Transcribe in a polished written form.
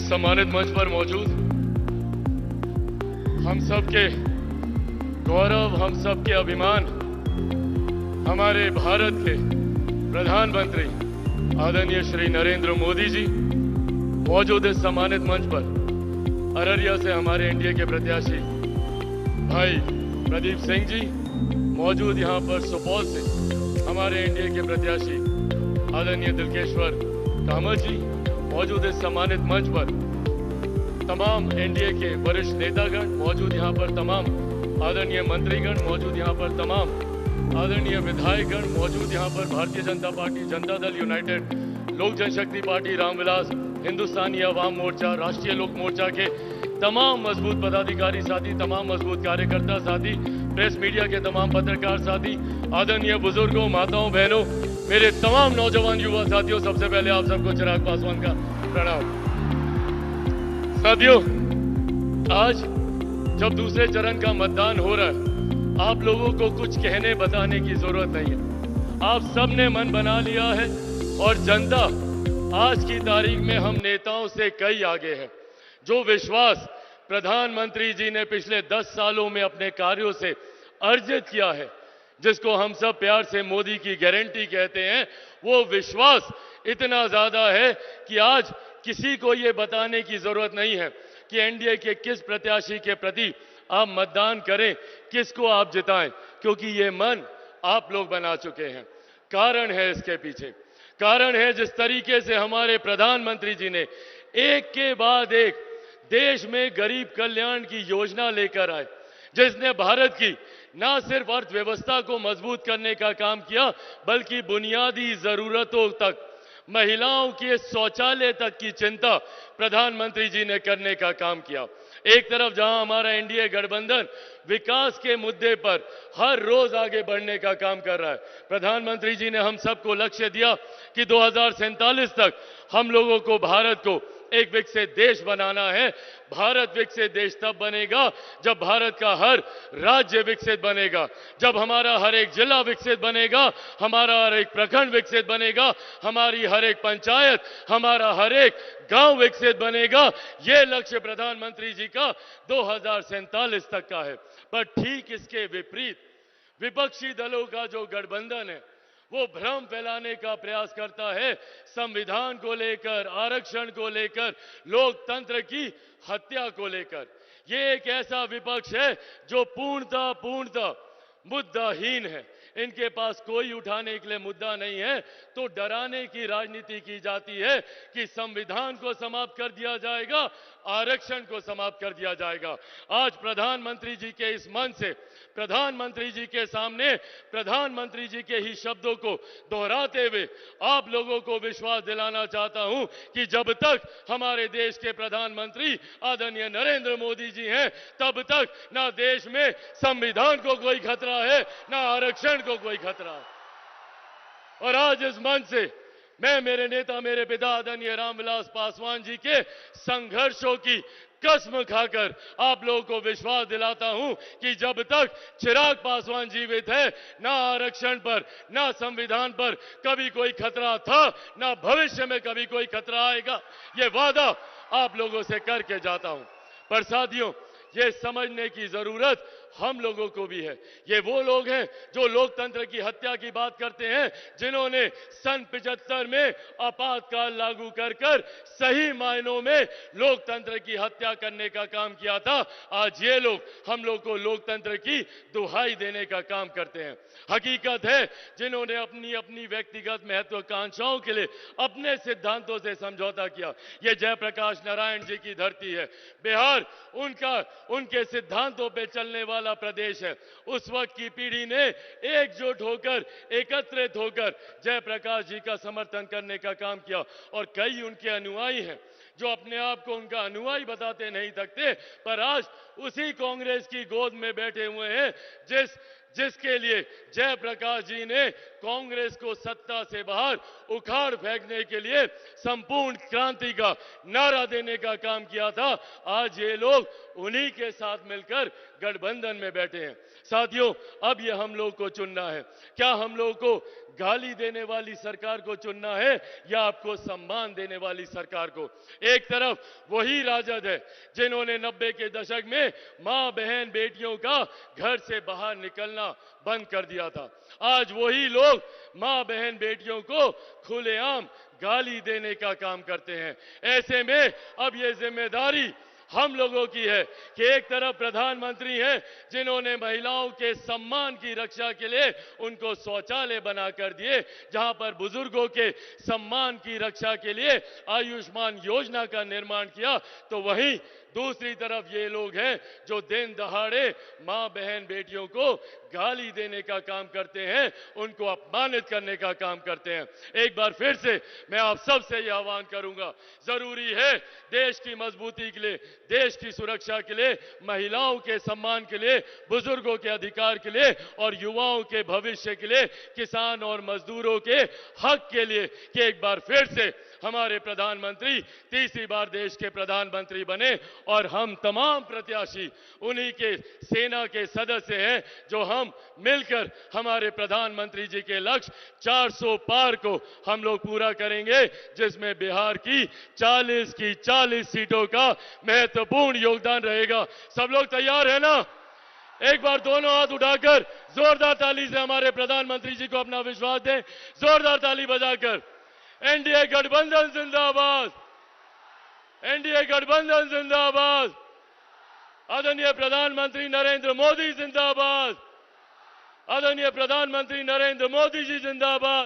इस सम्मानित मंच पर मौजूद हम सबके गौरव, हम सबके अभिमान, हमारे भारत के प्रधानमंत्री आदरणीय श्री नरेंद्र मोदी जी मौजूद इस सम्मानित मंच पर अररिया से हमारे एनडीए के प्रत्याशी भाई प्रदीप सिंह जी मौजूद यहाँ पर सुपौल से हमारे एनडीए के प्रत्याशी आदरणीय दिलकेश्वर कामत जी मौजूद इस सम्मानित मंच पर तमाम एनडीए के वरिष्ठ नेतागण मौजूद यहाँ पर, तमाम आदरणीय मंत्रीगण मौजूद यहाँ पर, तमाम आदरणीय विधायकगण मौजूद यहाँ पर, भारतीय जनता पार्टी, जनता दल यूनाइटेड, लोक जनशक्ति पार्टी, रामविलास, हिंदुस्तानी अवाम मोर्चा, राष्ट्रीय लोक मोर्चा के तमाम मजबूत पदाधिकारी साथी, तमाम मजबूत कार्यकर्ता साथी, प्रेस मीडिया के तमाम पत्रकार साथी, आदरणीय बुजुर्गों, माताओं, बहनों, मेरे तमाम नौजवान युवा साथियों, सबसे पहले आप सबको चिराग पासवान का प्रणाम। साथियों, आज जब दूसरे चरण का मतदान हो रहा है, आप लोगों को कुछ कहने बताने की जरूरत नहीं है। आप सबने मन बना लिया है और जनता आज की तारीख में हम नेताओं से कई आगे है। जो विश्वास प्रधानमंत्री जी ने पिछले 10 सालों में अपने कार्यों से अर्जित किया है, जिसको हम सब प्यार से मोदी की गारंटी कहते हैं, वो विश्वास इतना ज्यादा है कि आज किसी को ये बताने की जरूरत नहीं है कि एनडीए के किस प्रत्याशी के प्रति आप मतदान करें, किसको आप जिताएं, क्योंकि ये मन आप लोग बना चुके हैं। कारण है इसके पीछे, कारण है जिस तरीके से हमारे प्रधानमंत्री जी ने एक के बाद एक देश में गरीब कल्याण की योजना लेकर आए, जिसने भारत की ना सिर्फ अर्थव्यवस्था को मजबूत करने का काम किया, बल्कि बुनियादी जरूरतों तक, महिलाओं के शौचालय तक की चिंता प्रधानमंत्री जी ने करने का काम किया। एक तरफ जहां हमारा एनडीए गठबंधन विकास के मुद्दे पर हर रोज आगे बढ़ने का काम कर रहा है, प्रधानमंत्री जी ने हम सबको लक्ष्य दिया कि 2047 तक हम लोगों को भारत को एक विकसित देश बनाना है। भारत विकसित देश तब बनेगा जब भारत का हर राज्य विकसित बनेगा, जब हमारा हर एक जिला विकसित बनेगा, हमारा हर एक प्रखंड विकसित बनेगा, हमारी हर एक पंचायत, हमारा हर एक गांव विकसित बनेगा। ये लक्ष्य प्रधानमंत्री जी का 2047 तक का है। पर ठीक इसके विपरीत विपक्षी दलों का जो गठबंधन है, वो भ्रम फैलाने का प्रयास करता है, संविधान को लेकर, आरक्षण को लेकर, लोकतंत्र की हत्या को लेकर। ये एक ऐसा विपक्ष है जो पूर्णतः मुद्दाहीन है। इनके पास कोई उठाने के लिए मुद्दा नहीं है, तो डराने की राजनीति की जाती है कि संविधान को समाप्त कर दिया जाएगा, आरक्षण को समाप्त कर दिया जाएगा। आज प्रधानमंत्री जी के इस मन से, प्रधानमंत्री जी के सामने, प्रधानमंत्री जी के ही शब्दों को दोहराते हुए आप लोगों को विश्वास दिलाना चाहता हूं कि जब तक हमारे देश के प्रधानमंत्री आदरणीय नरेंद्र मोदी जी हैं, तब तक ना देश में संविधान को कोई खतरा है, ना आरक्षण को कोई खतरा है। और आज इस मंच से मैं मेरे नेता, मेरे पिता आदरणीय रामविलास पासवान जी के संघर्षों की कसम खाकर आप लोगों को विश्वास दिलाता हूं कि जब तक चिराग पासवान जीवित है, ना आरक्षण पर, ना संविधान पर कभी कोई खतरा था, ना भविष्य में कभी कोई खतरा आएगा। ये वादा आप लोगों से करके जाता हूं। पर साथियों, ये समझने की जरूरत हम लोगों को भी है। ये वो लोग हैं जो लोकतंत्र की हत्या की बात करते हैं, जिन्होंने सन 75 में आपातकाल लागू कर सही मायनों में लोकतंत्र की हत्या करने का काम किया था। आज ये लोग हम लोग को लोकतंत्र की दुहाई देने का काम करते हैं। हकीकत है, जिन्होंने अपनी अपनी व्यक्तिगत महत्वाकांक्षाओं के लिए अपने सिद्धांतों से समझौता किया, ये जयप्रकाश नारायण जी की धरती है। बिहार उनके सिद्धांतों पे चलने वाला प्रदेश है। उस वक्त की पीढ़ी ने एकजुट होकर, एकत्रित होकर जयप्रकाश जी का समर्थन करने का काम किया। और कई उनके अनुयायी हैं जो अपने आप को उनका अनुयायी बताते नहीं थकते, पर आज उसी कांग्रेस की गोद में बैठे हुए हैं जिसके लिए जयप्रकाश जी ने कांग्रेस को सत्ता से बाहर उखाड़ फेंकने के लिए संपूर्ण क्रांति का नारा देने का काम किया था, आज ये लोग उन्हीं के साथ मिलकर गठबंधन में बैठे हैं। साथियों, अब ये हम लोग को चुनना है, क्या हम लोग को गाली देने वाली सरकार को चुनना है या आपको सम्मान देने वाली सरकार को। एक तरफ वही राजद है जिन्होंने 90 के दशक में मां बहन बेटियों का घर से बाहर निकलना बंद कर दिया था, आज वही लोग मां बहन बेटियों को खुलेआम गाली देने का काम करते हैं। ऐसे में अब ये जिम्मेदारी हम लोगों की है कि एक तरफ प्रधानमंत्री हैं जिन्होंने महिलाओं के सम्मान की रक्षा के लिए उनको शौचालय बनाकर दिए, जहां पर बुजुर्गों के सम्मान की रक्षा के लिए आयुष्मान योजना का निर्माण किया, तो वहीं दूसरी तरफ ये लोग हैं जो दिन दहाड़े मां बहन बेटियों को गाली देने का काम करते हैं, उनको अपमानित करने का काम करते हैं। एक बार फिर से मैं आप सबसे यह आह्वान करूंगा, जरूरी है देश की मजबूती के लिए, देश की सुरक्षा के लिए, महिलाओं के सम्मान के लिए, बुजुर्गों के अधिकार के लिए और युवाओं के भविष्य के लिए, किसान और मजदूरों के हक के लिए कि एक बार फिर से हमारे प्रधानमंत्री तीसरी बार देश के प्रधानमंत्री बने और हम तमाम प्रत्याशी उन्हीं के सेना के सदस्य हैं जो हम मिलकर हमारे प्रधानमंत्री जी के लक्ष्य 400 पार को हम लोग पूरा करेंगे, जिसमें बिहार की 40 सीटों का महत्वपूर्ण योगदान रहेगा। सब लोग तैयार है ना? एक बार दोनों हाथ उठाकर जोरदार ताली से हमारे प्रधानमंत्री जी को अपना विश्वास दें, जोरदार ताली बजाकर। एनडीए गठबंधन जिंदाबाद, एनडीए गठबंधन जिंदाबाद, आदरणीय प्रधानमंत्री नरेंद्र मोदी जिंदाबाद, आदरणीय प्रधानमंत्री नरेंद्र मोदी जी जिंदाबाद।